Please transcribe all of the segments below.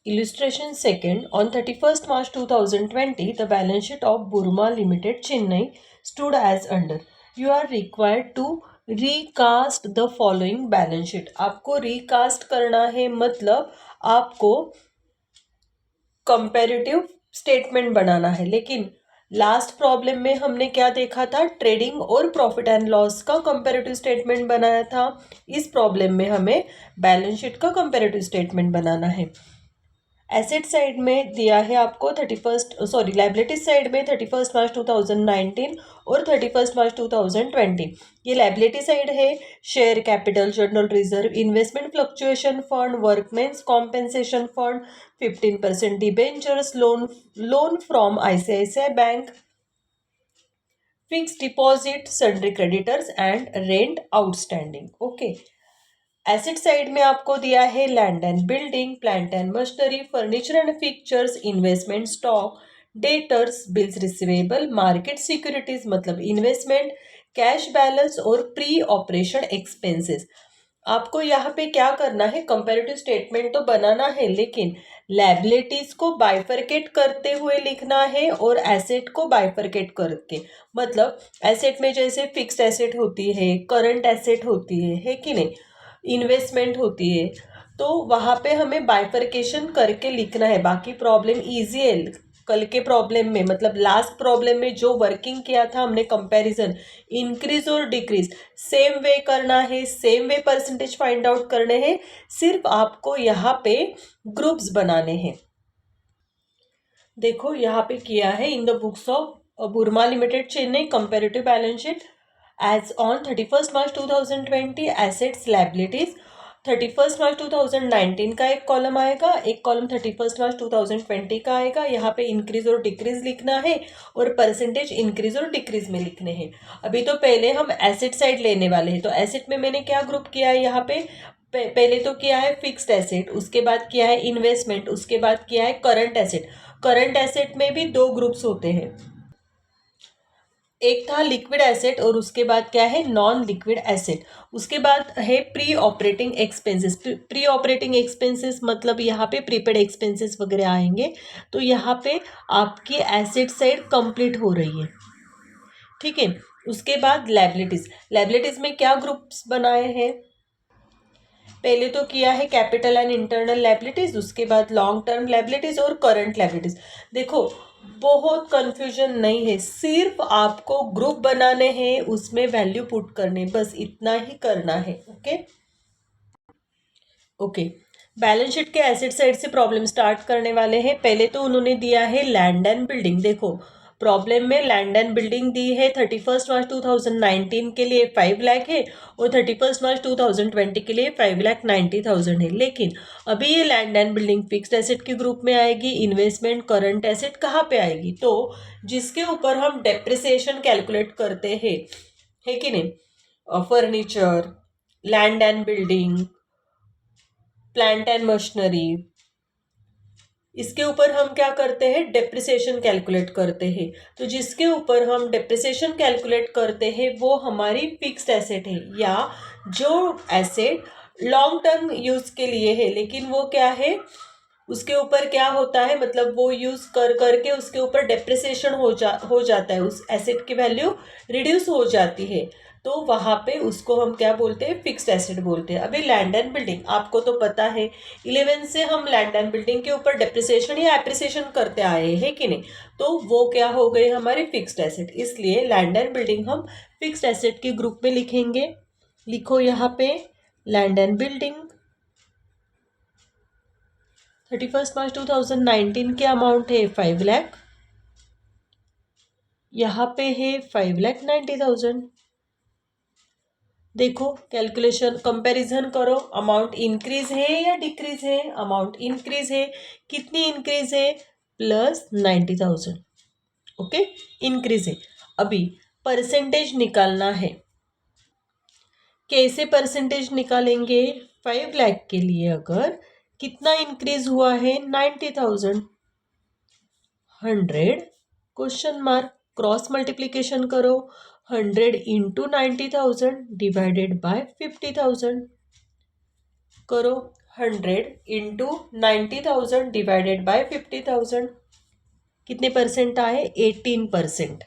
Illustration second, on 31st March 2020, the balance sheet of Burma Limited, Chennai stood as under. You are required to recast the following balance sheet. आपको recast करना है, मतलब आपको comparative statement बनाना है। लेकिन last problem में हमने क्या देखा था, ट्रेडिंग और प्रॉफिट एंड लॉस का कंपैरेटिव स्टेटमेंट बनाया था। इस प्रॉब्लम में हमें बैलेंस शीट का कंपैरेटिव स्टेटमेंट बनाना है। एसेट साइड में दिया है आपको लाइबिलिटीज साइड में 31 मार्च 2019 और 31 मार्च 2020। ये लाइबिलिटी साइड है, share capital, general reserve, investment fluctuation fund, workmen's compensation fund, 15% debentures, loan from ICICI bank, fix deposit, sundry creditors and rent outstanding. Okay. Asset side में आपको दिया है land and building, plant and machinery, furniture and fixtures, investment stock, debtors, bills receivable, market securities मतलब investment, cash balance और pre operation expenses. आपको यहाँ पे क्या करना है, कंपैरेटिव स्टेटमेंट तो बनाना है, लेकिन लायबिलिटीज को बाइफरकेट करते हुए लिखना है और एसेट को बाइफरकेट करके। मतलब एसेट में जैसे फिक्स्ड एसेट होती है, करंट एसेट होती है कि नहीं, इन्वेस्टमेंट होती है, तो वहाँ पे हमें बाइफरकेशन करके लिखना है। बाकी प्रॉब्लम इजी है। कल के प्रॉब्लम में, मतलब लास्ट प्रॉब्लम में जो वर्किंग किया था हमने, कंपैरिजन, इंक्रीज और डिक्रीज सेम वे करना है, same way percentage find out करने हैं। सिर्फ आपको यहाँ पे ग्रुप्स बनाने हैं। देखो यहाँ पे किया है, in the books of Burma limited Chennai comparative balance sheet as on 31st March 2020 assets liabilities, 31st March 2019 का एक कॉलम आएगा, एक कॉलम 31st March 2020 का आएगा। यहाँ पे इंक्रीज और डिक्रीज लिखना है और परसेंटेज इंक्रीज और डिक्रीज में लिखने हैं। अभी तो पहले हम एसेट साइड लेने वाले हैं, तो एसेट में मैंने क्या ग्रुप किया है, यहाँ पे पहले तो किया है फिक्स्ड एसेट, उसके बाद किया है इन्वेस्टमेंट, उसके बाद किया है करंट एसेट। करंट एसेट में भी दो ग्रुप्स होते हैं, एक था लिक्विड एसेट और उसके बाद क्या है, नॉन लिक्विड एसेट। उसके बाद है pre operating expenses. Pre operating expenses मतलब यहाँ पे प्रीपेड एक्सपेंसेस वगैरह आएंगे। तो यहाँ पे आपकी एसेट साइड कंप्लीट हो रही है, ठीक है। उसके बाद लायबिलिटीज, लायबिलिटीज में क्या ग्रुप्स बनाए हैं, पहले तो किया है कैपिटल एंड इंटरनल लायबिलिटीज, उसके बाद लॉन्ग टर्म लायबिलिटीज और करंट लायबिलिटीज। देखो बहुत कंफ्यूजन नहीं है, सिर्फ आपको ग्रुप बनाने हैं, उसमें वैल्यू पुट करने, बस इतना ही करना है। Okay okay. बैलेंस शीट के एसेट साइड से प्रॉब्लम स्टार्ट करने वाले हैं। पहले तो उन्होंने दिया है लैंड एंड बिल्डिंग। देखो प्रॉब्लम में लैंड एंड बिल्डिंग दी है, 31 मार्च 2019 के लिए 5 लाख है और 31 मार्च 2020 के लिए 5,90,000 है। लेकिन अभी ये land and building fixed asset के ग्रुप में आएगी, इन्वेस्टमेंट करंट एसेट कहाँ पे आएगी, तो जिसके ऊपर हम डेप्रिसिएशन कैलकुलेट करते हैं, है कि नहीं, furniture, land and building, plant and machinery, इसके ऊपर हम क्या करते हैं, डेप्रिसिएशन कैलकुलेट करते हैं। तो जिसके ऊपर हम डेप्रिसिएशन कैलकुलेट करते हैं वो हमारी फिक्स्ड एसेट है, या जो एसेट लॉन्ग टर्म यूज के लिए है, लेकिन वो क्या है, उसके ऊपर क्या होता है, मतलब वो यूज कर करके उसके ऊपर डेप्रिसिएशन हो जाता है, उस एसेट की वैल्यू रिड्यूस हो जाती है, तो वहाँ पे उसको हम क्या बोलते हैं, फिक्स्ड एसेट बोलते हैं। अभी लैंड एंड बिल्डिंग आपको तो पता है, 11 से हम लैंड एंड बिल्डिंग के ऊपर डेप्रिसिएशन या एप्रिसिएशन करते आए हैं कि नहीं, तो वो क्या हो गई हमारी फिक्स्ड एसेट। इसलिए लैंड एंड बिल्डिंग हम फिक्स्ड एसेट के ग्रुप में लिखेंगे। लिखो यहाँ पे लैंड एंड बिल्डिंग 31 मार्च 2019 के अमाउंट है 5 लाख, यहाँ पे है 5,90,000। देखो कैलकुलेशन कंपैरिजन करो, अमाउंट इंक्रीज है या डिक्रीज है, अमाउंट इंक्रीज है, कितनी इंक्रीज है, +90,000। ओके, इंक्रीज है। अभी परसेंटेज निकालना है, कैसे परसेंटेज निकालेंगे, 5 लाख के लिए अगर कितना इंक्रीज हुआ है, 90,000, 100 क्वेश्चन मार्क, क्रॉस मल्टीप्लीकेशन करो, 100 इंटू 90,000 डिवाइडेड बाय 50,000 करो, 100 इंटू 90,000 डिवाइडेड बाय 50,000, कितने परसेंट आए? 18%।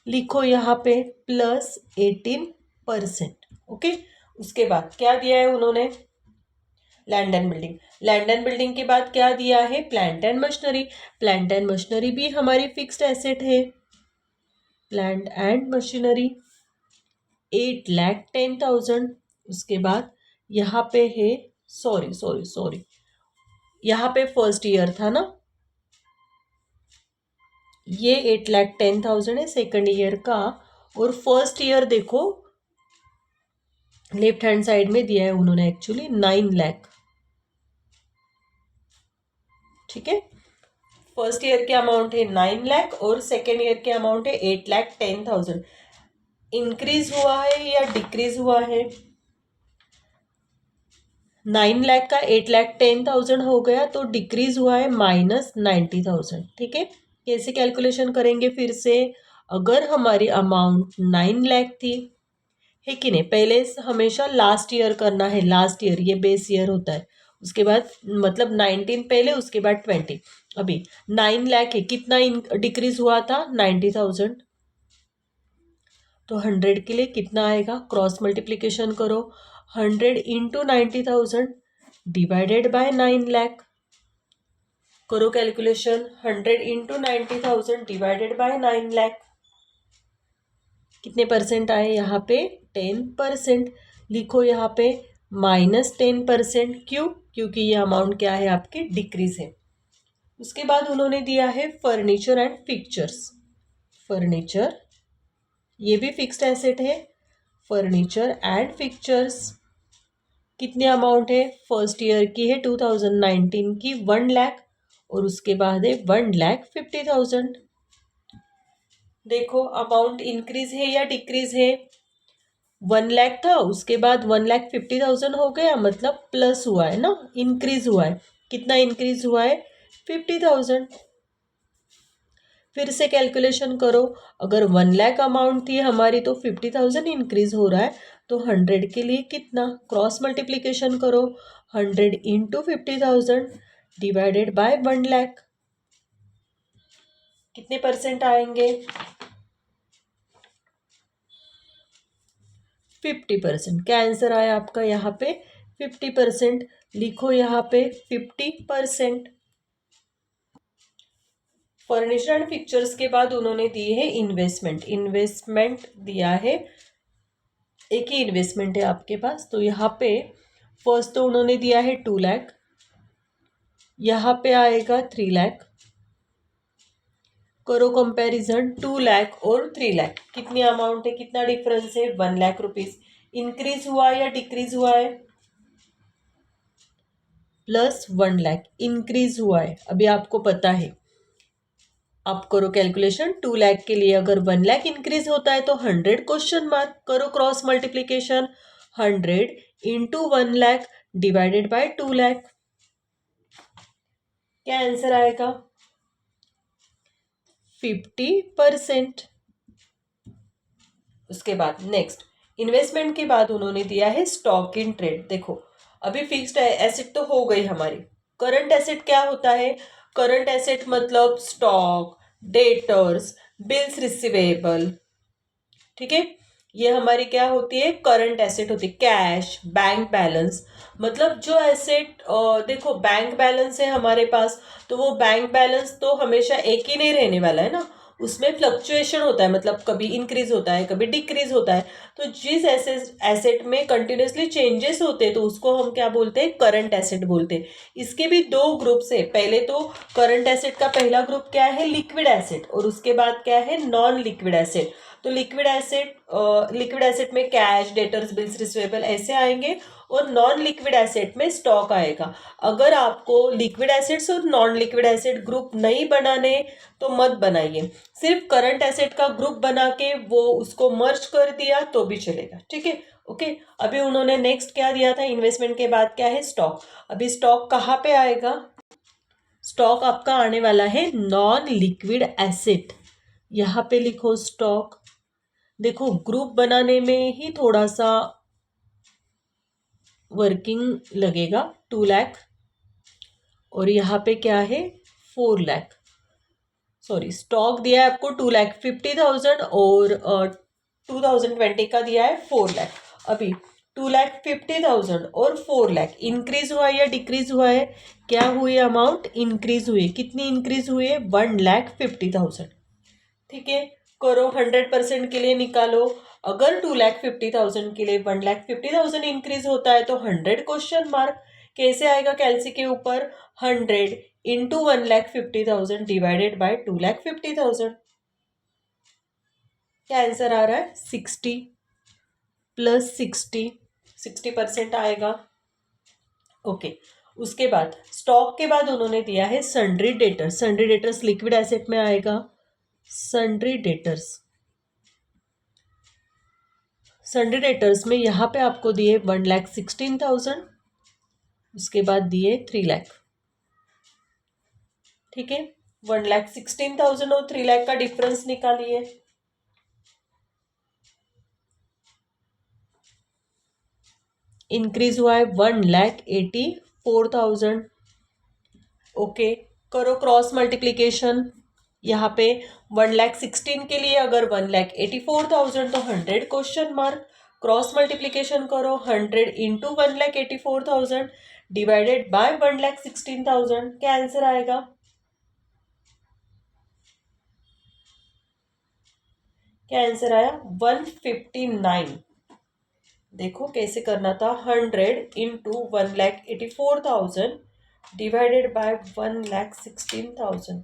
लिखो यहाँ पे +18%। ओके, उसके बाद क्या दिया है उन्होंने? Land and building. Land and building के बाद क्या दिया है? Plant and machinery. Plant and machinery भी हमारी फिक्स्ड एसेट है। Plant and machinery 8,10,000। उसके बाद यहाँ पे है, सॉरी यहाँ पे फर्स्ट ईयर था ना, ये 8,10,000 है सेकंड ईयर का, और फर्स्ट ईयर देखो लेफ्ट हैंड साइड में दिया है उन्होंने एक्चुअली 9 लाख। ठीक है, फर्स्ट ईयर के अमाउंट है 9 लाख और सेकेंड ईयर के अमाउंट है 8,10,000। इंक्रीज हुआ है या डिक्रीज हुआ है? 9 लाख का 8,10,000 हो गया, तो डिक्रीज हुआ है -90,000। ठीक है, कैसे कैलकुलेशन करेंगे फिर से? अगर हमारी अमाउंट 9 लाख थी, है कि नहीं, पहले हमेशा लास्ट ईयर करना है। लास्ट ईयर ये बेस ईयर होता है, उसके बाद मतलब 19 पहले, उसके बाद 20। अभी 9 लाख है, कितना डिक्रीज हुआ था? 90,000। तो 100 के लिए कितना आएगा? क्रॉस मल्टीप्लीकेशन करो, 100 इंटू 90,000 डिवाइडेड बाय 9 लाख। करो calculation, 100 into 90,000 divided by 9 lakh, कितने परसेंट आए यहाँ पे? 10%। लिखो यहाँ पे -10%। क्यों? क्योंकि ये अमाउंट क्या है आपकी? डिक्रीज है। उसके बाद उन्होंने दिया है फर्नीचर एंड पिक्चर्स। फर्नीचर ये भी फिक्स्ड एसेट है। फर्नीचर एंड पिक्चर्स कितने अमाउंट है? फर्स्ट ईयर की है 2019 की 1 लाख, और उसके बाद है 1,50,000। देखो अमाउंट इंक्रीज है या डिक्रीज है? 1 लाख था, उसके बाद 1,50,000 हो गया, मतलब प्लस हुआ है ना, इंक्रीज हुआ है। कितना इंक्रीज हुआ है? 50,000। फिर से कैलकुलेशन करो, अगर 1 लाख अमाउंट थी हमारी तो 50,000 इंक्रीज हो रहा है, तो 100 के लिए कितना? क्रॉस मल्टीप्लीकेशन करो, 100 इंटू 50,000 डिवाइडेड बाय 1 लाख, कितने परसेंट आएंगे? 50%। क्या आंसर आया आपका यहाँ पे? 50%। लिखो यहाँ पे 50%। फर्नीचर एंड पिक्चर्स के बाद उन्होंने दी है इन्वेस्टमेंट। इन्वेस्टमेंट दिया है, एक ही इन्वेस्टमेंट है आपके पास, तो यहाँ पे फर्स्ट तो उन्होंने दिया है 2 लाख, यहाँ पे आएगा 3 लाख। करो कंपैरिजन, 2 लाख और 3 लाख, कितनी अमाउंट है, कितना डिफरेंस है? 1 लाख रुपीज। इंक्रीज हुआ या डिक्रीज हुआ है? +1 लाख इंक्रीज हुआ है, अभी आपको पता है। आप करो कैलकुलेशन, 2 लाख के लिए अगर 1 लाख इंक्रीज होता है तो 100 क्वेश्चन मार्क। करो cross multiplication, 100 into 1 lakh divided by 2 lakh, क्या आंसर आएगा? 50%। उसके बाद नेक्स्ट इन्वेस्टमेंट के बाद उन्होंने दिया है स्टॉक इन ट्रेड। देखो अभी फिक्स्ड एसेट तो हो गई हमारी। करंट एसेट क्या होता है? करंट एसेट मतलब स्टॉक, डेटर्स, बिल्स रिसीवेबल। ठीक है, ये हमारी क्या होती है? करंट एसेट होती है। कैश, बैंक बैलेंस, मतलब जो एसेट, देखो बैंक बैलेंस है हमारे पास, तो वो बैंक बैलेंस तो हमेशा एक ही नहीं रहने वाला है ना, उसमें फ्लक्चुएशन होता है, मतलब कभी इंक्रीज होता है, कभी डिक्रीज होता है। तो जिस एसेट में कंटिन्यूसली चेंजेस होते हैं तो उसको हम क्या बोलते हैं? करंट एसेट बोलते हैं। इसके भी दो ग्रुप्स है। पहले तो करंट एसेट का पहला ग्रुप क्या है? लिक्विड एसेट, और उसके बाद क्या है? Non liquid asset. तो लिक्विड एसेट में कैश, डेटर्स, बिल्स रिसीवेबल ऐसे आएंगे, और नॉन लिक्विड एसेट में स्टॉक आएगा। अगर आपको लिक्विड एसेट्स और नॉन लिक्विड एसेट ग्रुप नहीं बनाने तो मत बनाइए, सिर्फ करंट एसेट का ग्रुप बना के वो उसको मर्ज कर दिया तो भी चलेगा। ठीक है, ओके। अभी उन्होंने नेक्स्ट क्या दिया था? इन्वेस्टमेंट के बाद क्या है? स्टॉक। अभी स्टॉक कहाँ पे आएगा? स्टॉक आपका आने वाला है नॉन लिक्विड एसेट। यहाँ पे लिखो स्टॉक। देखो ग्रुप बनाने में ही थोड़ा सा वर्किंग लगेगा, 2 लाख, और यहाँ पे क्या है 4 लाख। सॉरी, स्टॉक दिया है आपको 2,50,000 और 2020 का दिया है 4 लाख। अभी 2,50,000 और 4 लाख इंक्रीज हुआ है या डिक्रीज हुआ है? क्या हुई अमाउंट? इंक्रीज हुई है। कितनी इंक्रीज हुई है? 1,50,000। ठीक है, करो 100% के लिए निकालो। अगर 2,50,000 के लिए 1,50,000 इंक्रीज होता है तो 100 क्वेश्चन मार्क। कैसे आएगा कैलसी के ऊपर? 100 इंटू 1,50,000 डिवाइडेड बाय 2,50,000। क्या आंसर आ रहा है? 60 प्लस 60% आएगा। ओके, उसके बाद स्टॉक के बाद उन्होंने दिया है sundry debtors. Sundry debtors liquid asset में आएगा। सन्ड्री डेटर्स, सन्ड्री डेटर्स में यहाँ पे आपको दिए 1,16,000, उसके बाद दिए 3 लाख। ठीक है, 1,16,000 और 3 लाख का डिफरेंस निकालिए। इंक्रीज हुआ है 1,84,000। ओके, करो क्रॉस मल्टीप्लीकेशन। यहाँ पे 1,16,000 के लिए अगर 1,84,000 तो 100 क्वेश्चन मार्क। क्रॉस मल्टीप्लीकेशन करो, 100 इंटू 1,84,000 डिवाइडेड बाय 1,16,000। क्या आंसर आएगा? क्या आंसर आया? 159। देखो कैसे करना था, 100 इंटू 1,84,000 डिवाइडेड बाय 1,16,000,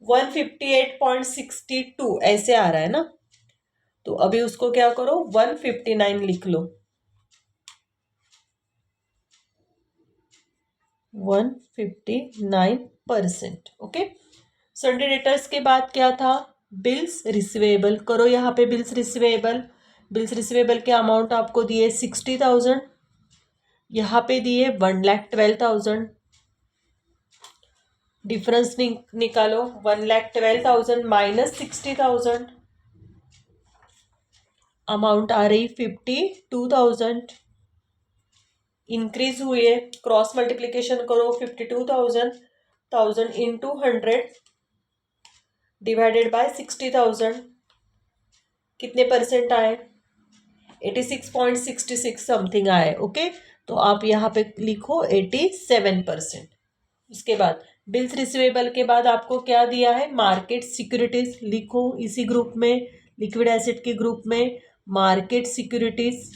158.62 ऐसे आ रहा है ना। तो अभी उसको क्या करो, 159 लिख लो। 159%। ओके, सन्डे डेटर्स के बाद क्या था? Bills receivable. करो यहाँ पे बिल्स रिसीवेबल। बिल्स रिसीवेबल के अमाउंट आपको दिए 60,000, यहाँ पे दिए 1,12,000। डिफरेंस निकालो, 1,12,000 माइनस 60,000, अमाउंट आ रही 52,000। इंक्रीज हुई है, क्रॉस मल्टीप्लीकेशन करो, 52,000 इंटू 100 डिवाइडेड बाय 60,000। कितने परसेंट आए? 86.66 समथिंग आए। ओके, तो आप यहाँ पे लिखो 87%। उसके बाद बिल्स रिसीवेबल के बाद आपको क्या दिया है? मार्केट सिक्योरिटीज लिखो इसी ग्रुप में, लिक्विड एसेट के ग्रुप में। मार्केट सिक्योरिटीज,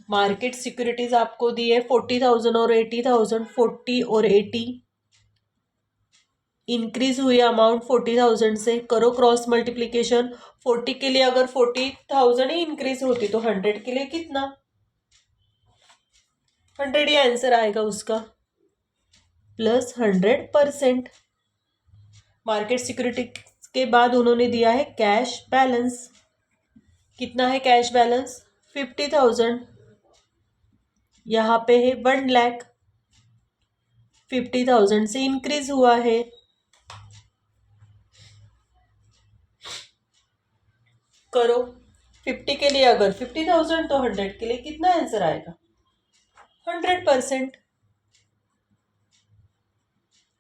मार्केट सिक्योरिटीज आपको दी है 40,000 और 80,000। 40 और 80 इंक्रीज हुई अमाउंट 40,000 से। करो क्रॉस मल्टीप्लीकेशन। 40 के लिए अगर 40,000 ही इंक्रीज होती तो 100 के लिए कितना? 100 ही आंसर आएगा उसका, प्लस 100%। मार्केट सिक्योरिटी के बाद उन्होंने दिया है कैश बैलेंस। कितना है कैश बैलेंस? 50,000। यहाँ पे है 1,00,000, 50,000 से इंक्रीज हुआ है। करो 50 के लिए अगर 50,000 तो 100 के लिए कितना आंसर आएगा? 100%।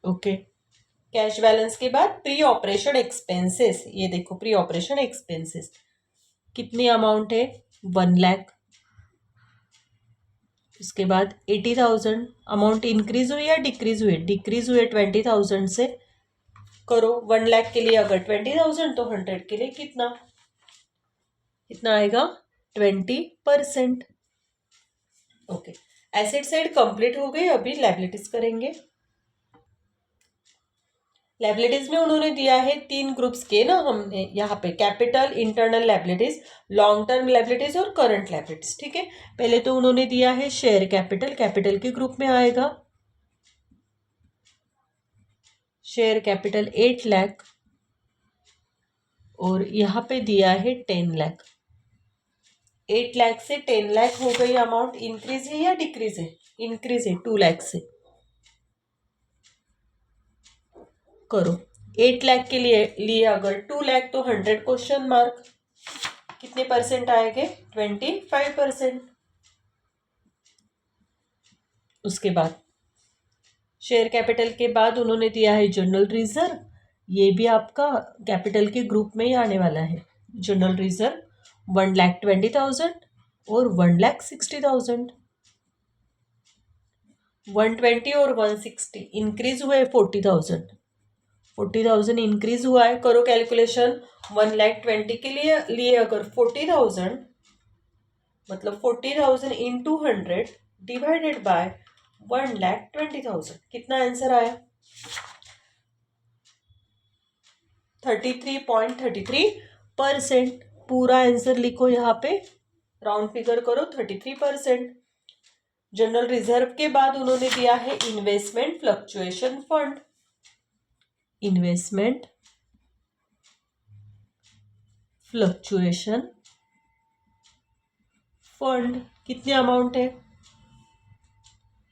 ओके, कैश बैलेंस के बाद प्री ऑपरेशन एक्सपेंसेस। ये देखो प्री ऑपरेशन एक्सपेंसेस कितनी अमाउंट है? 1,00,000। उसके बाद 80,000। अमाउंट इंक्रीज हुई या डिक्रीज हुई? डिक्रीज हुई 20,000 से। करो 1,00,000 के लिए अगर 20,000 तो 100 के लिए कितना? कितना आएगा? 20%। ओके, एसेट साइड कंप्लीट हो गई। अभी लायबिलिटीज करेंगे। लायबिलिटीज में उन्होंने दिया है 3 ग्रुप्स के ना, हमने यहाँ पे capital, internal liabilities, long term liabilities और करंट लायबिलिटीज। ठीक है, पहले तो उन्होंने दिया है शेयर कैपिटल। कैपिटल के ग्रुप में आएगा शेयर कैपिटल 8,00,000 और यहाँ पे दिया है 10,00,000। 8,00,000 से 10,00,000 हो गई अमाउंट। इंक्रीज है या डिक्रीज है? इंक्रीज है 2,00,000 से। करो 8 लाख के लिए अगर 2 लाख तो 100 क्वेश्चन मार्क। कितने परसेंट आएंगे? 25%। उसके बाद शेयर कैपिटल के बाद उन्होंने दिया है जनरल रिजर्व। ये भी आपका कैपिटल के ग्रुप में ही आने वाला है। जनरल रिजर्व 1,20,000 और 1,60,000। 120 और 160 इंक्रीज हुए 40,000। 40,000 इंक्रीज हुआ है। करो कैलकुलेशन। 1,20,000 के लिए अगर 40,000 मतलब 40,000 इंटू 100 डिवाइडेड बाय 1,20,000। कितना आंसर आया? 33.33%। पूरा आंसर लिखो यहाँ पे, राउंड फिगर करो 33%। जनरल रिजर्व के बाद उन्होंने दिया है investment fluctuation fund. Investment fluctuation fund कितने अमाउंट है?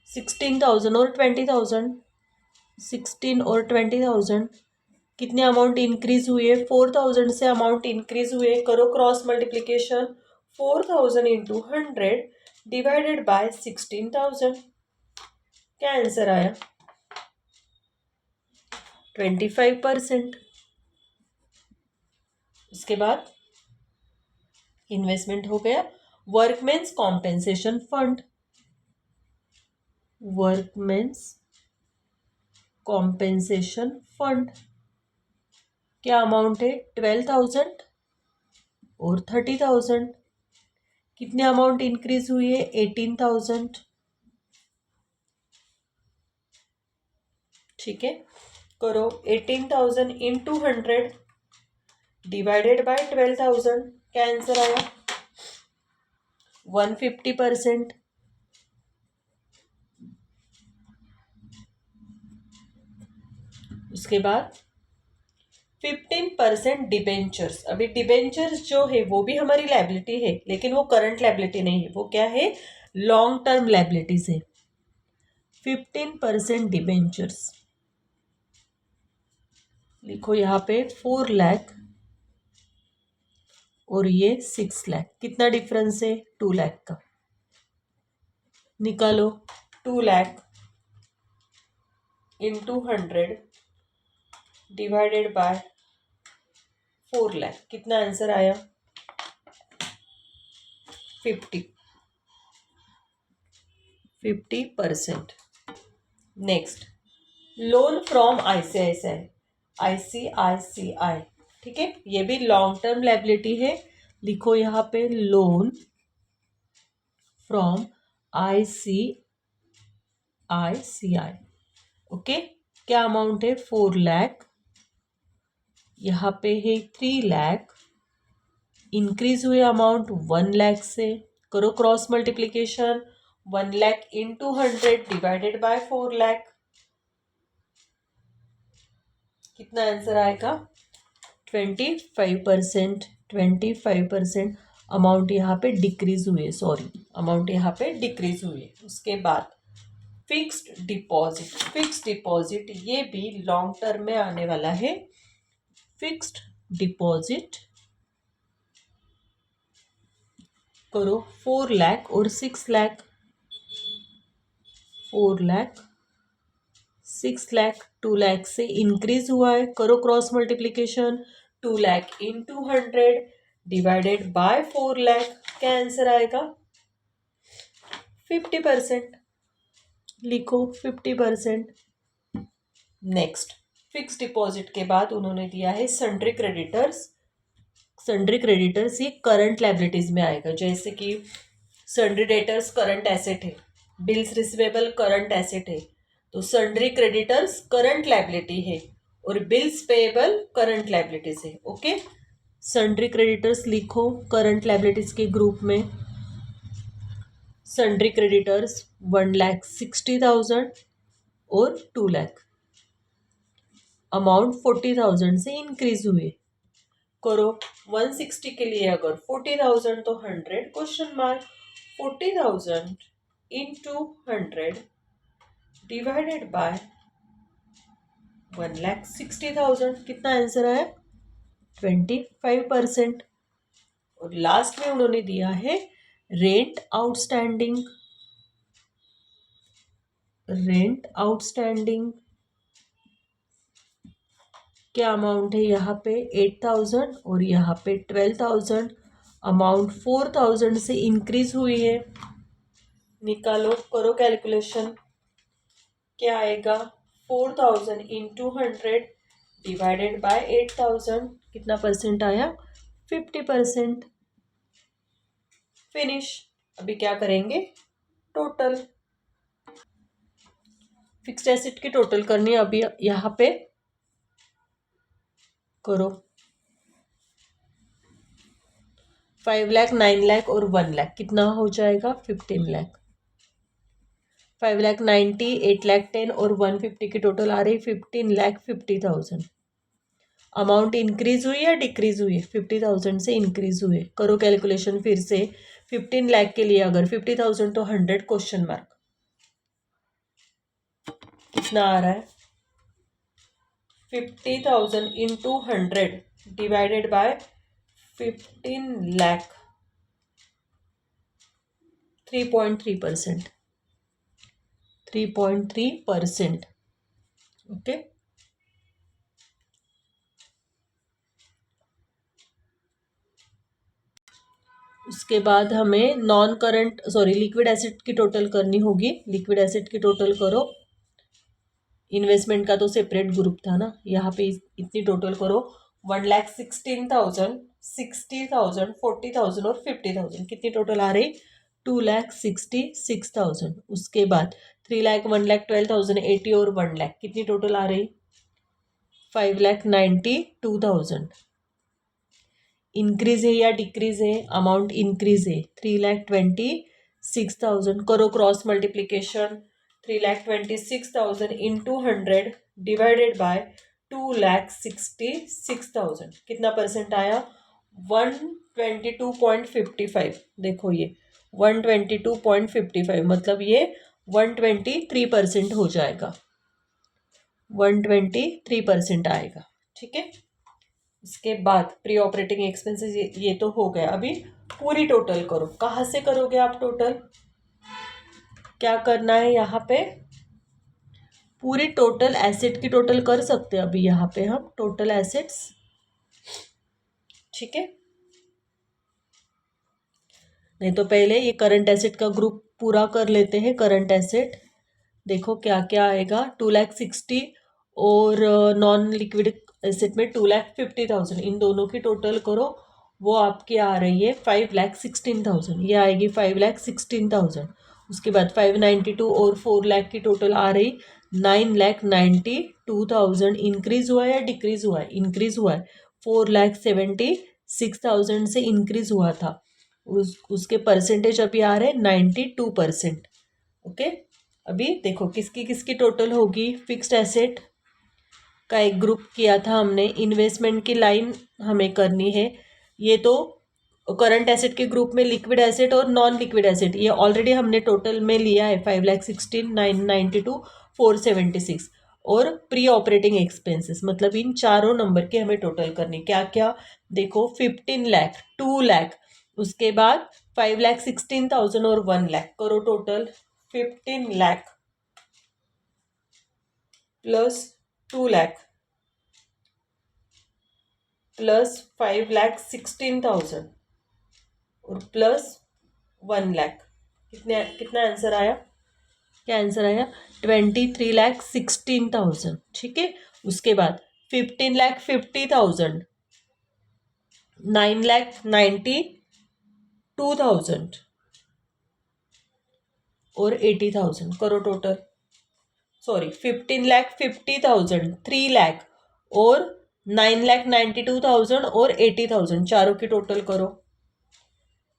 16,000 और 20,000। 16 और 20,000 कितने अमाउंट इंक्रीज हुए? 4,000 से अमाउंट इंक्रीज हुए। करो cross multiplication. 4,000 into 100 divided by 16,000। क्या आंसर आया? 25%। उसके बाद इन्वेस्टमेंट हो गया। Workmen's compensation fund. Workmen's compensation fund क्या अमाउंट है? 12,000 और 30,000। कितने अमाउंट इंक्रीज हुई है? 18,000। ठीक है, करो 18,000 इंटू 100 डिवाइडेड बाय 12,000। क्या आंसर आया? 150%। उसके बाद 15% डिबेंचर्स। अभी डिबेंचर्स जो है वो भी हमारी लायबिलिटी है, लेकिन वो करंट लायबिलिटी नहीं है। वो क्या है? लॉन्ग टर्म लायबिलिटीज है। 15% डिबेंचर्स लिखो यहाँ पे 4 लाख और ये 6 लाख। कितना डिफरेंस है? 2 लाख का। निकालो। 2 lakh into 100 divided by 4 lakh. कितना आंसर आया? 50%। Next, loan from ICICI. ठीक है, ये भी लॉन्ग टर्म लायबिलिटी है। लिखो यहाँ पे लोन फ्रॉम आईसीआईसीआई। ओके, क्या अमाउंट है? 4 लाख। यहाँ पे है 3 लाख। इंक्रीज हुए अमाउंट 1 लाख से। करो cross multiplication. 1 lakh into 100 divided by 4 lakh. कितना आंसर आएगा? 25%। 25% अमाउंट यहाँ पे डिक्रीज हुए। सॉरी, अमाउंट यहाँ पे डिक्रीज हुए। उसके बाद फिक्स्ड डिपॉजिट। फिक्स्ड डिपॉजिट ये भी लॉन्ग टर्म में आने वाला है। फिक्स्ड डिपॉजिट करो 4 लाख और 6 लाख। 4 लाख 6 लाख 2 लाख से इंक्रीज हुआ है। करो cross multiplication. 2 lakh into 100 divided by 4 lakh. क्या आंसर आएगा? 50%। लिखो 50%। नेक्स्ट, फिक्स डिपॉजिट के बाद उन्होंने दिया है सन्ड्री क्रेडिटर्स। सन्ड्री क्रेडिटर्स ये करंट लायबिलिटीज में आएगा। जैसे कि सन्ड्री डेटर्स करंट एसेट है, बिल्स रिसीवेबल करंट एसेट है, तो सन्ड्री क्रेडिटर्स करंट लायबिलिटी है और बिल्स पेएबल करंट लायबिलिटीज है। ओके, सन्ड्री क्रेडिटर्स लिखो करंट लायबिलिटीज के ग्रुप में। सन्ड्री क्रेडिटर्स 1,60,000 और 2 लाख। अमाउंट 40,000 से इंक्रीज हुए। करो 160 के लिए अगर 40,000 तो 100 question mark. 40,000 into 100 divided by 1,60,000। कितना आंसर आया? 25%। और लास्ट में उन्होंने दिया है रेंट आउटस्टैंडिंग। रेंट आउटस्टैंडिंग क्या अमाउंट है यहाँ पे? 8,000 और यहाँ पे 12,000। अमाउंट 4,000 से इंक्रीज हुई है। निकालो, करो कैलकुलेशन। क्या आएगा? 4,000 इंटू 100 डिवाइडेड बाय 8,000। कितना परसेंट आया? 50%। फिनिश। अभी क्या करेंगे? टोटल। फिक्स्ड एसेट की टोटल करनी है अभी यहाँ पे। करो। 5 लाख, 9 लाख और 1 लाख कितना हो जाएगा? 15 लाख। 5 लाख 90, 8 लाख 10 और 150 की टोटल आ रही 15,50,000। अमाउंट इंक्रीज हुई या डिक्रीज हुई? 50,000 से इंक्रीज हुए। करो कैलकुलेशन फिर से। 15 लाख के लिए अगर 50,000 तो 100 क्वेश्चन मार्क। कितना आ रहा है? 50,000 into 100 divided by 15 lakh. 3.3%। 3.3%। Okay. उसके बाद हमें नॉन करंट लिक्विड एसेट की टोटल करनी होगी। लिक्विड एसेट की टोटल करो। इन्वेस्टमेंट का तो सेपरेट ग्रुप था ना, यहाँ पे इतनी टोटल करो। 1,16,000, 60,000, 40,000 और 50,000। कितनी टोटल आ रही? 2,66,000। उसके बाद 3 लाख, 1 लाख, 12,000, 80 और 1 लाख। कितनी टोटल आ रही? 5,92,000। इंक्रीज है या डिक्रीज है? अमाउंट इंक्रीज है। 3,26,000। करो cross multiplication. 3,26,000 into 100 divided by 2,66,000। कितना परसेंट आया? 122.55। देखो ये 122.55 मतलब ये 123% हो जाएगा। 123% आएगा। ठीक है। इसके बाद प्री ऑपरेटिंग एक्सपेंसेस ये तो हो गया। अभी पूरी टोटल करो। कहाँ से करोगे आप टोटल? क्या करना है यहाँ पे? पूरी टोटल एसेट की टोटल कर सकते हैं अभी यहाँ पे हम टोटल एसेट्स। ठीक है। नहीं तो पहले ये करंट एसेट का ग्रुप पूरा कर लेते हैं। करंट एसेट देखो क्या क्या आएगा। 2,60,000 और नॉन लिक्विड एसेट में 2,50,000। इन दोनों की टोटल करो। वो आपकी आ रही है 5,16,000। ये आएगी 5,16,000। उसके बाद 592 और 4 लाख की टोटल आ रही 9,92,000। इंक्रीज हुआ है या डिक्रीज हुआ है? इंक्रीज हुआ है। 4,76,000 से इंक्रीज हुआ था। उसके परसेंटेज अभी आ रहे 92%। ओके। अभी देखो किसकी किसकी टोटल होगी। फिक्स्ड एसेट का एक ग्रुप किया था हमने। इन्वेस्टमेंट की लाइन हमें करनी है। ये तो करंट एसेट के ग्रुप में लिक्विड एसेट और नॉन लिक्विड एसेट ये ऑलरेडी हमने टोटल में लिया है। 5,16,992, 476 और प्री ऑपरेटिंग एक्सपेंसेस मतलब इन चारों नंबर की हमें टोटल करनी। क्या क्या देखो? 15 लाख, 2 लाख, उसके बाद 5,16,000 और 1 लाख। करो total. 15 lakh plus 2 lakh plus 5,16,000 और प्लस 1 लाख। कितना आंसर आया? क्या आंसर आया? 23,16,000। ठीक है। उसके बाद 15,50,000, 9,92,000 और 80,000। करो टोटल। 15,50,000, 3 लाख और 9,92,000 और 80,000 चारों की टोटल करो।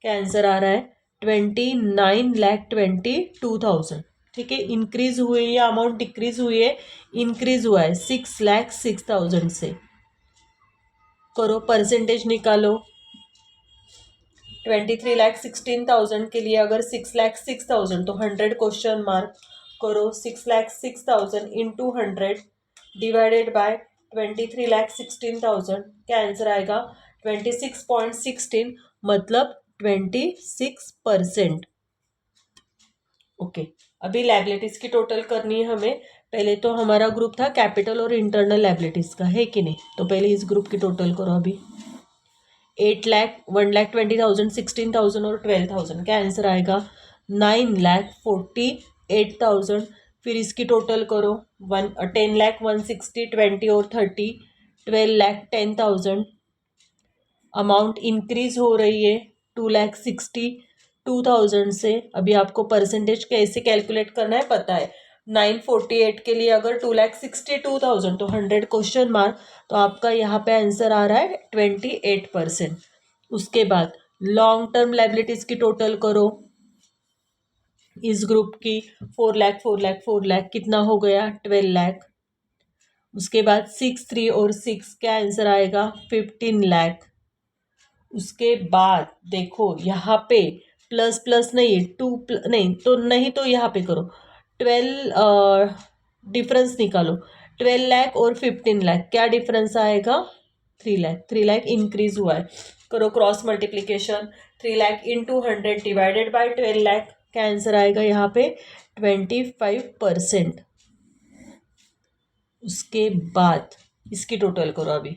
क्या आंसर आ रहा है? 29,22,000। ठीक है। इंक्रीज हुई है या अमाउंट डिक्रीज हुई है? इंक्रीज हुआ है 6,06,000 से। करो परसेंटेज निकालो। 23,16,000 के लिए अगर 6,06,000 तो 100 क्वेश्चन मार्क। करो 6,06,000 इंटू 100 डिवाइडेड बाय 23,16,000, क्या आंसर आएगा 26.16, मतलब 26%। ओके, अभी लायबिलिटीज की टोटल करनी है हमें। पहले तो हमारा ग्रुप था कैपिटल और इंटरनल लायबिलिटीज का, है कि नहीं? तो पहले इस ग्रुप की टोटल करो अभी। 8,00,000, 1,20,000, 16,000 और 12,000, क्या आंसर आएगा 9,48,000। फिर इसकी टोटल करो 10,00,000, 160, 20 और 30, 12,10,000। अमाउंट इंक्रीज हो रही है 2,62,000 से। अभी आपको परसेंटेज कैसे कैलकुलेट करना है पता है। 948 के लिए अगर 2,62,000 तो 100 क्वेश्चन मार्क, तो आपका यहाँ पे आंसर आ रहा है 28%। उसके बाद लॉन्ग टर्म लाइबिलिटीज की टोटल करो इस ग्रुप की। 4,00,000, 4,00,000, 4,00,000, कितना हो गया 12,00,000। उसके बाद 6, 3 और 6, क्या आंसर आएगा 15,00,000। उसके बाद देखो यहाँ पे प्लस प्लस नहीं है, नहीं तो यहाँ पे करो 12, डिफरेंस निकालो 12,00,000 और 15,00,000, क्या डिफरेंस आएगा 3,00,000। 3,00,000 इंक्रीज हुआ है, करो cross multiplication. 3,00,000 into 100 divided by 12,00,000, क्या आंसर आएगा यहाँ पे 25%। उसके बाद इसकी टोटल करो अभी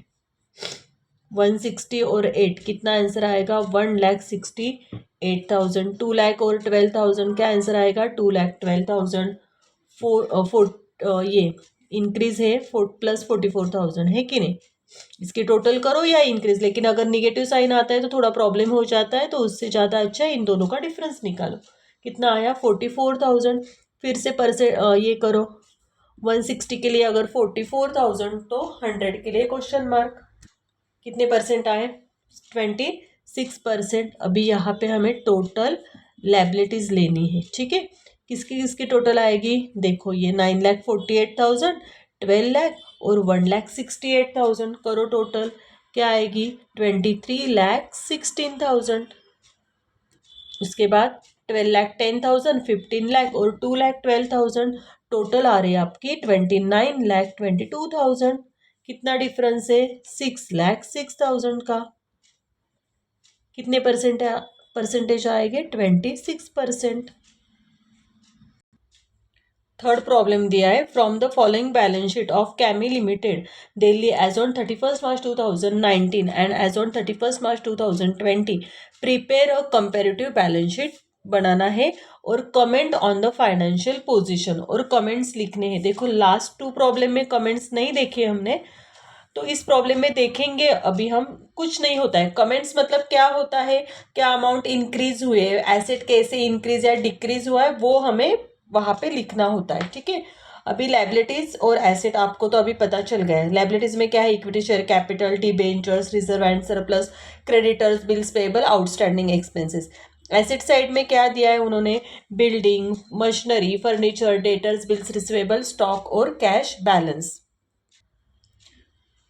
160 और 8, कितना आंसर आएगा 1,68,000। 2,00,000 और 12,000, क्या आंसर आएगा 2,12,000। ये इंक्रीज है 44,000, है कि नहीं? इसकी टोटल करो या इंक्रीज, लेकिन अगर निगेटिव साइन आता है तो थोड़ा प्रॉब्लम हो जाता है, तो उससे ज़्यादा अच्छा है इन दोनों का डिफरेंस निकालो। कितना आया 44,000। फिर से ये करो 160 के लिए अगर 44,000 तो 100 के लिए क्वेश्चन मार्क। कितने परसेंट आए 26%। अभी यहाँ पे हमें टोटल लायबिलिटीज लेनी है, ठीक है? किसकी किसकी टोटल आएगी देखो, ये 9,48,000, 12,00,000 और 1,68,000, करो टोटल, क्या आएगी 23,16,000। उसके बाद 12,10,000, 15,00,000 और 2,12,000, टोटल आ रही है आपकी 29,22,000। कितना डिफरेंस है 6,06,000 का। कितने परसेंटेज आएंगे 26%। थर्ड प्रॉब्लम दिया है, from the following balance sheet of कैमी limited Delhi as on 31 March 2019 and as on 31 March 2020 prepare a comparative balance sheet बनाना है और comment on the financial position, और कमेंट्स लिखने हैं। देखो लास्ट 2 प्रॉब्लम में कमेंट्स नहीं देखे हमने, तो इस प्रॉब्लम में देखेंगे अभी हम। कुछ नहीं होता है कमेंट्स, मतलब क्या होता है, क्या अमाउंट इंक्रीज हुए, एसेट कैसे इंक्रीज या डिक्रीज हुआ है, वो हमें वहां पे लिखना होता है, ठीक है? अभी लायबिलिटीज और एसेट आपको तो अभी पता चल गया है। लायबिलिटीज में क्या है, equity share capital, debentures, reserve and surplus, creditors, bills payable, outstanding expenses. Asset side में क्या दिया है उन्होंने, building, machinery, furniture, debtors, bills receivable, stock और कैश बैलेंस।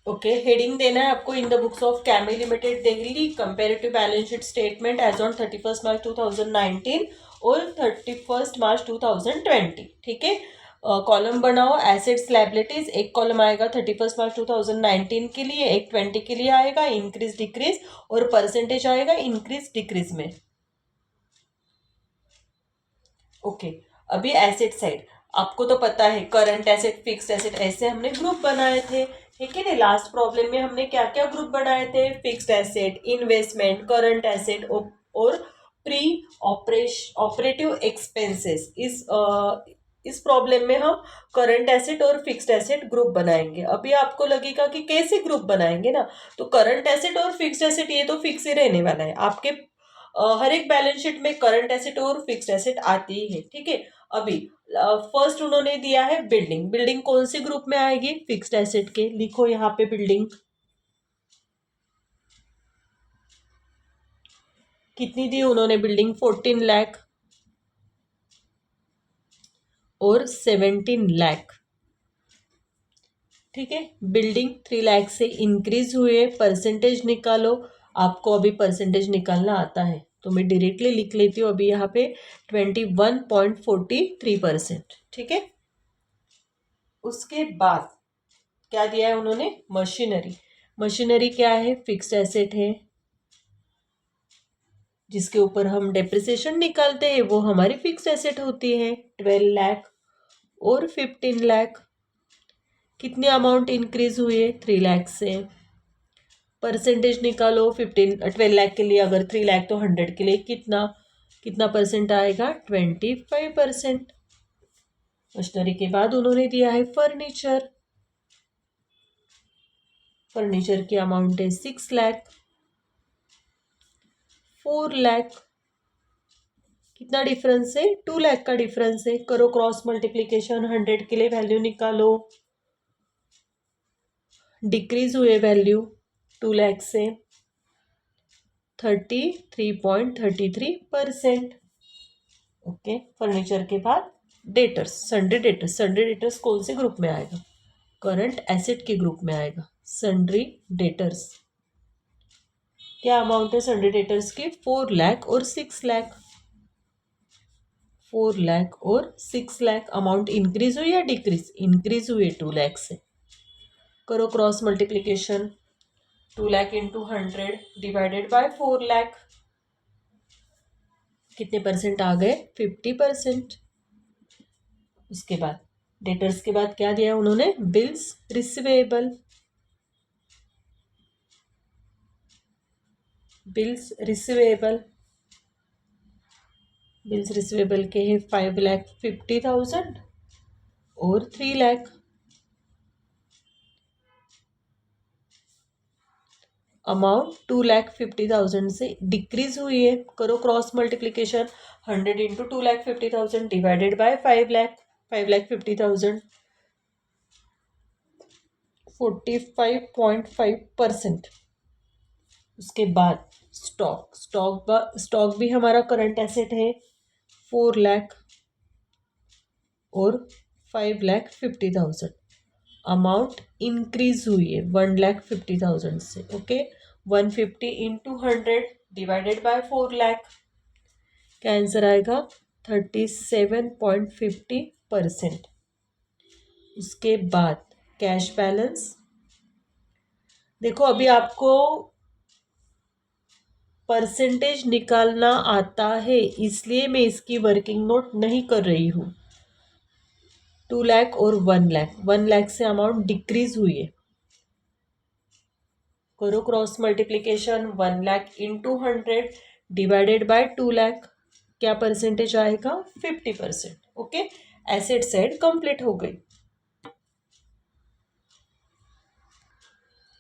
ओके, हेडिंग देना है आपको, इन द बुक्स ऑफ कैमी limited Delhi comparative balance sheet statement as on 31 March 2019 और 31 मार्च 2020, ठीक है? कॉलम बनाओ, एसेट्स लायबिलिटीज, एक कॉलम आएगा 31 मार्च 2019 के लिए, एक 20 के लिए आएगा, इंक्रीज डिक्रीज, और परसेंटेज आएगा इंक्रीज डिक्रीज में। ओके, अभी एसेट साइड आपको तो पता है, करंट एसेट, फिक्स्ड एसेट, ऐसे हमने ग्रुप बनाए थे, ठीक है ना? लास्ट प्रॉब्लम में हमने क्या क्या ग्रुप बनाए थे, fixed asset, investment, current asset और प्री ऑपरेटिव एक्सपेंसेस। इस प्रॉब्लम में हम करंट एसेट और फिक्स्ड एसेट ग्रुप बनाएंगे। अभी आपको लगेगा कि कैसे ग्रुप बनाएंगे ना, तो करंट एसेट और फिक्स्ड एसेट ये तो फिक्स ही रहने वाला है आपके। हर एक बैलेंस शीट में करंट एसेट और फिक्स्ड एसेट आती ही है, ठीक है? अभी फर्स्ट उन्होंने दिया है बिल्डिंग। बिल्डिंग कौन से ग्रुप में आएगी, फिक्स्ड एसेट के, लिखो यहाँ पे बिल्डिंग। कितनी दी उन्होंने बिल्डिंग, 14,00,000 और 17,00,000, ठीक है? बिल्डिंग 3,00,000 से इंक्रीज हुए, परसेंटेज निकालो। आपको अभी परसेंटेज निकालना आता है तो मैं डायरेक्टली लिख लेती हूँ अभी यहाँ पे 21.43%, ठीक है? उसके बाद क्या दिया है उन्होंने? मशीनरी। मशीनरी क्या है? फिक्स्ड एसेट है, जिसके ऊपर हम डेप्रिसिएशन निकालते हैं, वो हमारी फिक्स्ड एसेट होती है। 12 लाख और 15 लाख। कितने अमाउंट इंक्रीज हुए? 3 लाख से। परसेंटेज निकालो। 12 लाख के लिए अगर 3 लाख, तो 100 के लिए कितना कितना परसेंट आएगा? 25%। मशीनरी के बाद उन्होंने दिया है फर्नीचर। फर्नीचर की अमाउंट है 6 लाख। 4 लाख। कितना डिफरेंस है? 2 लाख का डिफरेंस है। करो क्रॉस मल्टीप्लीकेशन। 100 के लिए वैल्यू निकालो। डिक्रीज हुए वैल्यू 2 लाख से 33.33%। ओके। फर्नीचर के बाद debtors, sundry debtors. Sundry debtors कौन से ग्रुप में आएगा? करंट एसेट के ग्रुप में आएगा। सन्ड्री डेटर्स क्या अमाउंट है सन्ड्री डेटर्स की? 4 लाख और 6 लाख। 4 लाख और 6 लाख। अमाउंट इंक्रीज हुई या डिक्रीज? इंक्रीज हुई 2 लाख से। करो cross multiplication. 2 lakh into 100 divided by 4 lakh. कितने परसेंट आ गए? 50%। उसके बाद डेटर्स के बाद क्या दिया उन्होंने? Bills receivable. Bills receivable. Bills receivable के हैं 5,50,000 और 3 लाख। अमाउंट 2,50,000 से डिक्रीज हुई है। करो cross multiplication. 100 into 2,50,000 divided by 5 lakh. 5,50,000 45.5%। उसके बाद स्टॉक भी हमारा करंट एसेट है। 4 लाख और 5,50,000। अमाउंट इंक्रीज हुई है 1,50,000 से। Okay. 150 into 100 divided by 4 lakh. क्या आंसर आएगा? 37.50%। उसके बाद कैश बैलेंस। देखो अभी आपको परसेंटेज निकालना आता है, इसलिए मैं इसकी वर्किंग नोट नहीं कर रही हूँ। 2 लाख और 1 लाख। 1 लाख से अमाउंट डिक्रीज हुई है। करो cross multiplication. 1 lakh into 100 divided by 2 lakh. क्या परसेंटेज आएगा? 50%। ओके। एसेट साइड कंप्लीट हो गई।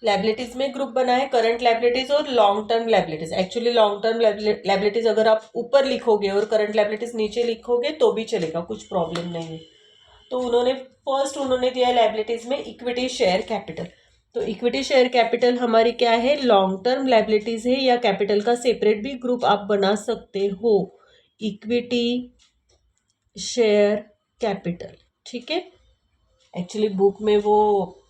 लायबिलिटीज में ग्रुप बनाए करंट लायबिलिटीज और long term liabilities. Actually long term liabilities अगर आप ऊपर लिखोगे और करंट लायबिलिटीज नीचे लिखोगे तो भी चलेगा, कुछ प्रॉब्लम नहीं है। तो उन्होंने दिया लायबिलिटीज में इक्विटी शेयर कैपिटल। तो इक्विटी शेयर कैपिटल हमारी क्या है? लॉन्ग टर्म लायबिलिटीज है, या कैपिटल का सेपरेट भी ग्रुप आप बना सकते हो। Equity share capital. ठीक है। एक्चुअली बुक में वो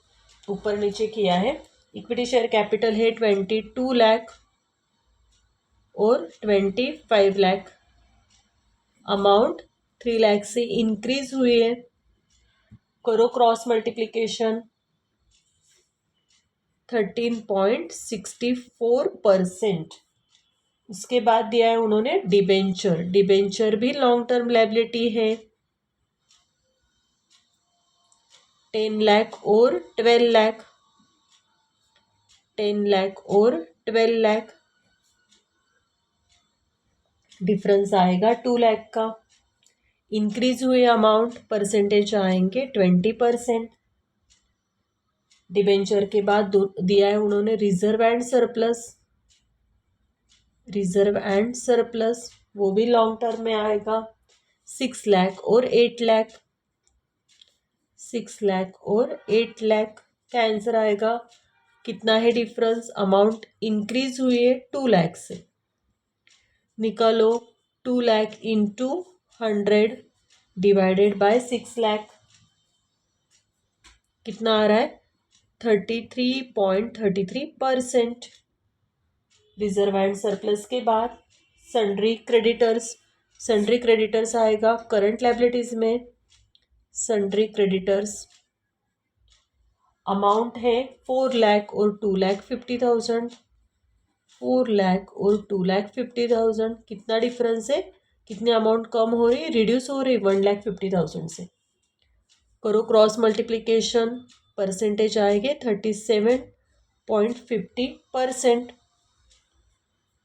ऊपर नीचे किया है। इक्विटी शेयर कैपिटल है 22 लाख और 25 लाख। अमाउंट 3 लाख से इंक्रीज हुई है। करो क्रॉस मल्टीप्लीकेशन। 13.64%। उसके बाद दिया है उन्होंने डिबेंचर। डिबेंचर भी लॉन्ग टर्म लायबिलिटी है। 10 लाख और 12 लाख। 10 लाख और 12 लाख। डिफरेंस आएगा 2 लाख का। इंक्रीज हुए अमाउंट, परसेंटेज आएंगे 20%। डिबेंचर के बाद दिया है उन्होंने reserve and surplus. Reserve and surplus वो भी लॉन्ग टर्म में आएगा। 6 लाख और 8 लाख। 6 लाख और 8 लाख। क्या आंसर आएगा? कितना है डिफरेंस? अमाउंट इंक्रीज हुई है 2 लाख से। निकालो। 2 lakh into 100 divided by 6 lakh. कितना आ रहा है? 33.33%। रिजर्व एंड सरप्लस के बाद सन्ड्री क्रेडिटर्स। सन्ड्री क्रेडिटर्स आएगा करंट लायबिलिटीज में। सन्ड्री क्रेडिटर्स अमाउंट है 4 लाख और 2,50,000, 4 लाख और 2,50,000। कितना डिफरेंस है, कितनी अमाउंट कम हो रही है, रिड्यूस हो रही है 1,50,000 से। करो क्रॉस मल्टीप्लिकेशन, परसेंटेज आएंगे 37.50%।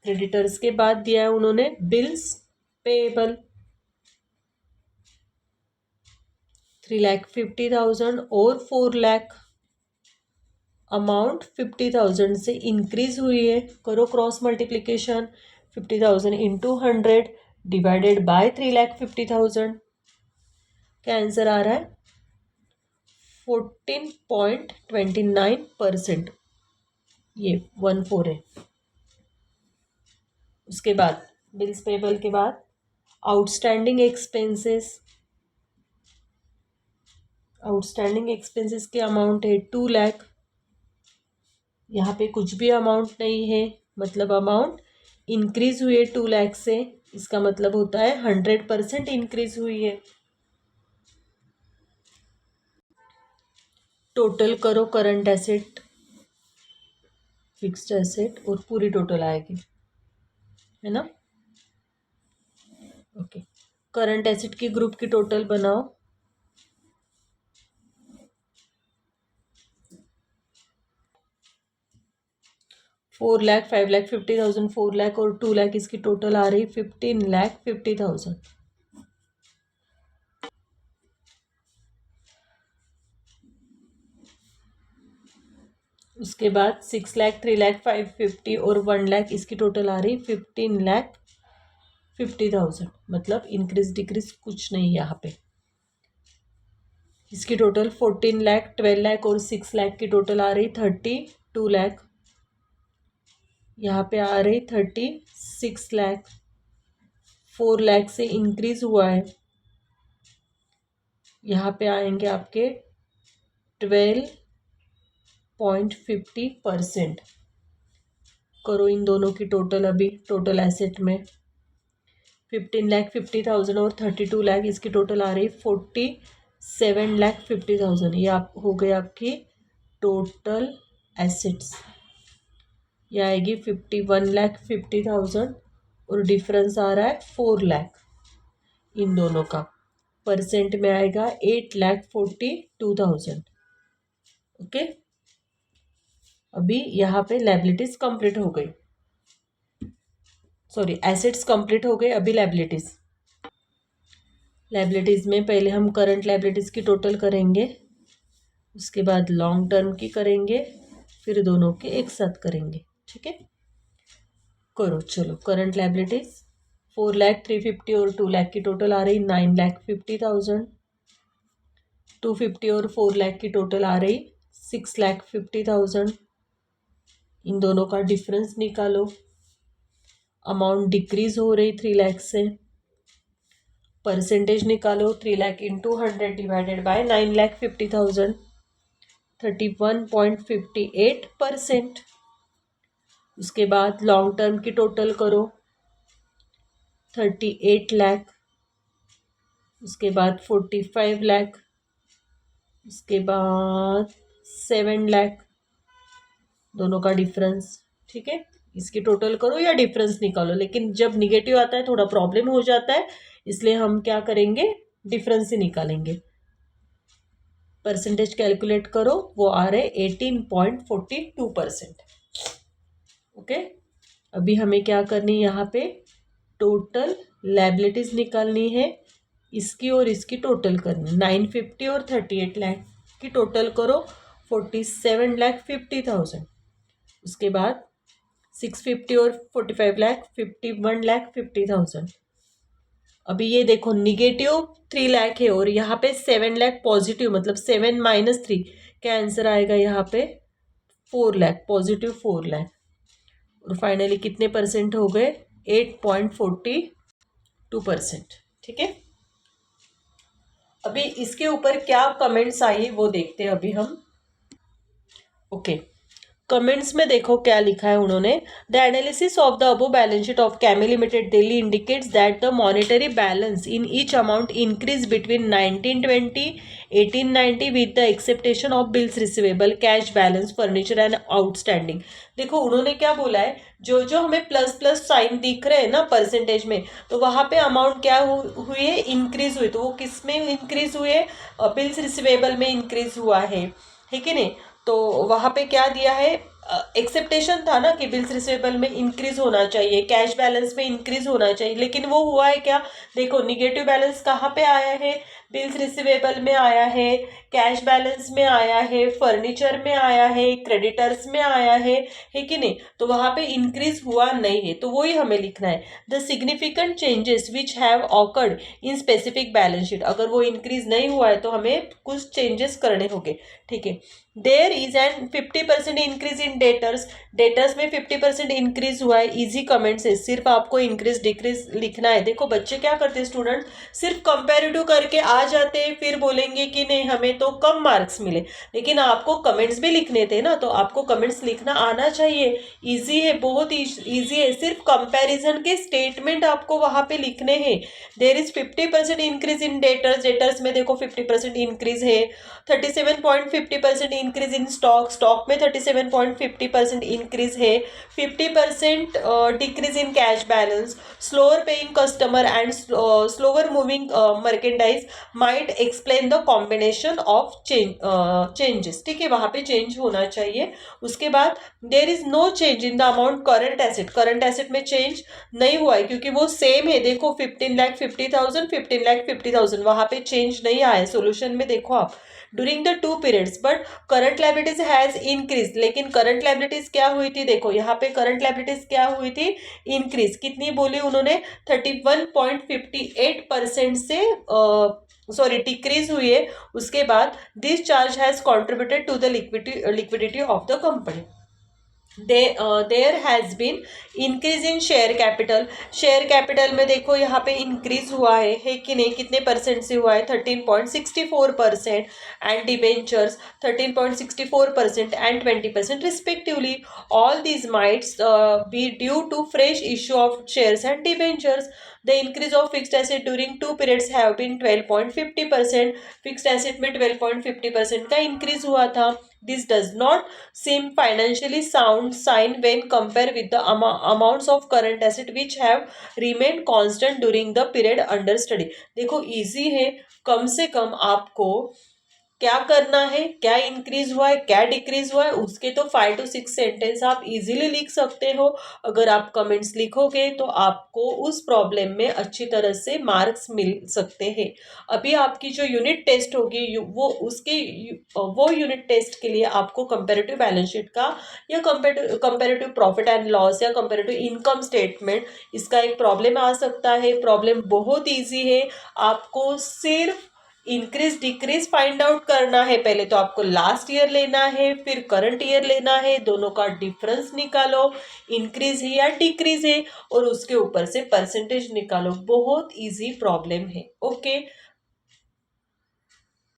क्रेडिटर्स के बाद दिया है उन्होंने बिल्स पेएबल 3,50,000 और 4 लाख अमाउंट 50,000 से इंक्रीज हुई है। करो cross multiplication, 50,000 into 100 divided by 3,50,000। क्या आंसर आ रहा है, 14.29%। ये 14 है। उसके बाद बिल्स पेबल के बाद आउटस्टैंडिंग एक्सपेंसेस, आउटस्टैंडिंग एक्सपेंसेस की अमाउंट है 2 लाख। यहाँ पे कुछ भी अमाउंट नहीं है, मतलब अमाउंट इंक्रीज हुई है 2 लाख से, इसका मतलब होता है 100% इंक्रीज हुई है। टोटल करो करंट एसेट, फिक्स्ड एसेट और पूरी टोटल आएगी, है ना। ओके, करंट एसेट की ग्रुप की टोटल बनाओ। फोर लाख, 5,50,000, 4 लाख और 2 लाख, इसकी टोटल आ रही 15,50,000। उसके बाद 6 लाख, 3 लाख, 550 और 1 लाख, इसकी टोटल आ रही 15,50,000। मतलब इंक्रीज डिक्रीज कुछ नहीं यहाँ पे। इसकी टोटल 14 लाख, 12 लाख और 6 लाख की टोटल आ रही 32 लाख। यहाँ पे आ रही 36 लाख। 4 लाख से इंक्रीज हुआ है, यहाँ पे आएंगे आपके 12.50%। करो इन दोनों की टोटल, अभी टोटल एसेट में 15,50,000 और 32 लाख, इसकी टोटल आ रही 47,50,000। ये आप हो गई आपकी टोटल एसेट्स। ये आएगी 51,50,000 और डिफरेंस आ रहा है 4 लाख। इन दोनों का परसेंट में आएगा 8,42,000। ओके, अभी यहाँ पे लायबिलिटीज कंप्लीट हो गई, सॉरी एसेट्स कंप्लीट हो गए। अभी लायबिलिटीज, लायबिलिटीज में पहले हम करंट लायबिलिटीज की टोटल करेंगे, उसके बाद लॉन्ग टर्म की करेंगे, फिर दोनों के एक साथ करेंगे। ठीक है, करो चलो। करंट लायबिलिटीज 4 लाख, 350 और 2 लाख की टोटल आ रही 9,50,000। 250 और 4 लाख की टोटल आ रही 6,50,000। इन दोनों का डिफरेंस निकालो। अमाउंट डिक्रीज हो रही 3 लाख से, परसेंटेज निकालो। 3 लाख इंटू 100 डिवाइडेड बाय 9,50,000, 31.58%। उसके बाद लॉन्ग टर्म की टोटल करो 38 लाख। उसके बाद 45 लाख। उसके बाद 7 लाख, दोनों का डिफरेंस। ठीक है, इसकी टोटल करो या डिफरेंस निकालो, लेकिन जब निगेटिव आता है थोड़ा प्रॉब्लम हो जाता है, इसलिए हम क्या करेंगे, डिफरेंस ही निकालेंगे। परसेंटेज कैलकुलेट करो, वो आ रहे 18.42%। ओके, अभी हमें क्या करनी है, यहाँ पे टोटल लायबिलिटीज निकालनी है, इसकी और इसकी टोटल करनी। 950 और 38 लाख की टोटल करो 47,50,000। उसके बाद 650 और 45 लाख 51,50,000। अभी ये देखो निगेटिव 3 लाख है और यहाँ पे 7 लाख पॉजिटिव, मतलब 7 माइनस 3, क्या आंसर आएगा यहाँ पे 4 लाख, पॉजिटिव 4 लाख। और फाइनली कितने परसेंट हो गए, 8.42%। ठीक है, अभी इसके ऊपर क्या कमेंट्स आई वो देखते हैं अभी हम। ओके, कमेंट्स में देखो क्या लिखा है उन्होंने। The analysis of the above balance sheet of कैमी limited Delhi indicates that the monetary balance in each amount increase between 1920 1890 with the acceptation of bills receivable cash balance furniture and outstanding. देखो उन्होंने क्या बोला है, जो जो हमें प्लस प्लस साइन दिख रहे हैं ना परसेंटेज में, तो वहाँ पे अमाउंट क्या हुई है, इंक्रीज हुई। तो वो किस में इंक्रीज हुए, बिल्स रिसीवेबल में इंक्रीज हुआ है कि नहीं। तो वहाँ पे क्या दिया है, एक्सेप्टेशन था ना कि बिल्स रिसीवेबल में इंक्रीज होना चाहिए, कैश बैलेंस में इंक्रीज होना चाहिए, लेकिन वो हुआ है क्या। देखो निगेटिव बैलेंस कहाँ पे आया है, बिल्स रिसीवेबल में आया है, कैश बैलेंस में आया है, फर्नीचर में आया है, क्रेडिटर्स में आया है कि नहीं। तो वहाँ पे इंक्रीज हुआ नहीं है, तो वही हमें लिखना है। The significant changes which have occurred in specific balance sheet, अगर वो इंक्रीज नहीं हुआ है तो हमें कुछ चेंजेस करने होंगे, ठीक है। There is an 50% increase in debtors, debtors में 50% इंक्रीज हुआ है। इजी कमेंट से सिर्फ आपको इंक्रीज डिक्रीज लिखना है। देखो बच्चे क्या करते हैं, स्टूडेंट सिर्फ कंपेरेटिव करके आ जाते हैं, फिर बोलेंगे कि नहीं हमें तो कम मार्क्स मिले, लेकिन आपको कमेंट्स भी लिखने थे ना, तो आपको कमेंट्स लिखना आना चाहिए। इजी है, बहुत इजी है, सिर्फ कंपैरिजन के स्टेटमेंट आपको वहां पे लिखने हैं। There is 50% increase in debtors, debtors में देखो 50% इंक्रीज है। 37.50% इंक्रीज इन स्टॉक, स्टॉक में 37.50% इंक्रीज है। 50% decrease in cash balance, slower paying customer and slower moving merchandise might explain the combination of changes, ठीक है, वहां पे चेंज होना चाहिए। उसके बाद there is no change in the amount current asset, current asset में चेंज नहीं हुआ है क्योंकि वो सेम है। देखो 15,50,000 15,50,000, वहां पे चेंज नहीं आया है। सोल्यूशन में देखो आप, during the 2 periods but current liabilities has increase, लेकिन करंट लाइबिलिटीज क्या हुई थी, देखो यहाँ पे करंट लाइबिलिटीज क्या हुई थी, इंक्रीज। कितनी बोली उन्होंने, 31.58% से सॉरी डिक्रीज हुई है। उसके बाद this charge has contributed to the liquidity of the company. There has been increase in share capital, share capital में देखो यहाँ पे इंक्रीज हुआ है कि नहीं, कितने परसेंट से हुआ है, 13.64%, and debentures 13.64% and 20% respectively. All these mights be due to fresh issue of shares and debentures. The increase of fixed asset during 2 periods have been 12.50%, fixed asset में 12.50% का इंक्रीज हुआ था। This does not seem financially sound sign when compared with the amounts of current asset which have remained constant during the period under study। देखो easy है, कम से कम आपको क्या करना है, क्या इंक्रीज हुआ है, क्या डिक्रीज हुआ है, उसके तो 5 to 6 सेंटेंस आप इजीली लिख सकते हो। अगर आप कमेंट्स लिखोगे तो आपको उस प्रॉब्लम में अच्छी तरह से मार्क्स मिल सकते हैं। अभी आपकी जो यूनिट टेस्ट होगी वो यूनिट टेस्ट के लिए आपको कंपैरेटिव बैलेंस शीट का या कंपैरेटिव प्रॉफिट एंड लॉस या कंपैरेटिव इनकम स्टेटमेंट, इसका एक प्रॉब्लम आ सकता है। प्रॉब्लम बहुत ईजी है, आपको सिर्फ इंक्रीज डिक्रीज फाइंड आउट करना है। पहले तो आपको लास्ट ईयर लेना है, फिर करंट ईयर लेना है, दोनों का डिफरेंस निकालो, इंक्रीज है या डिक्रीज है, और उसके ऊपर से परसेंटेज निकालो। बहुत इजी प्रॉब्लम है, ओके।